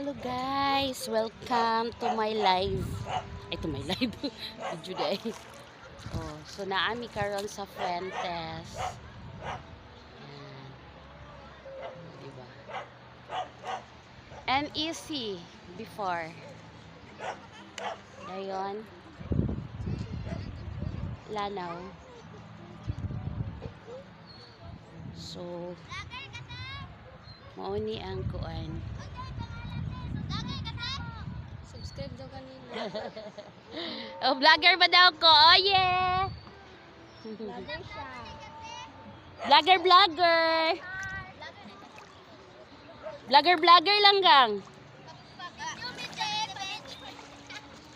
Hello guys, welcome to my live. Ay, to my live. Video day. Oh, so naami karon sa Fuentes. Ayan. Diba? And easy before. Ngayon, lanaw. So, mauni ang kuan. Subscribe daw kanina. Oh, vlogger ba daw ko? Oh, yeah! Vlogger siya. Vlogger! Vlogger lang gang.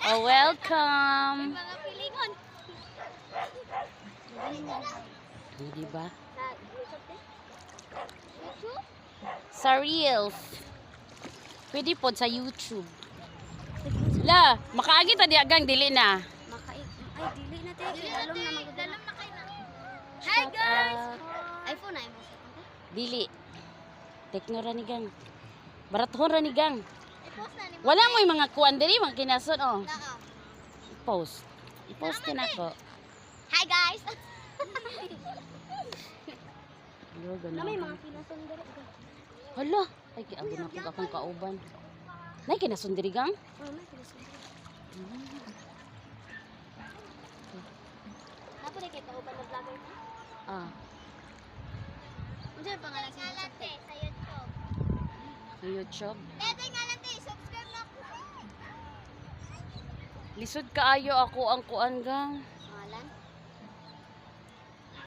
Oh, welcome. Mga pilingon. Hindi ba? Sa YouTube? YouTube? Sa Reels. Pwede po sa YouTube. La, makaagi ta di agang dili na. Ay, dili na tayo. Dalam na magdala. Dalam na kayo na. Hi Shout guys! out. iPhone na mo. Dili. Tekno ra ni gang. Barathon ra ni gang. I-post na ni mo. Wala mo yung mga kuan diri, mga kinason oh. Naka. Post. I-post din ako. Hi guys! Hello, Na may ganun. mga kinason dali. Hala, ay kiagon ako akong kauban. Nay kinason diri gang. Oh, may kinason. Napo na kita uban na vlogger ka? Ah, Ano yung pangalan sa YouTube? Sa YouTube. sa YouTube. Tete nga lang tayo, subscribe na ako. Lisod kaayo ako ang kuan gang.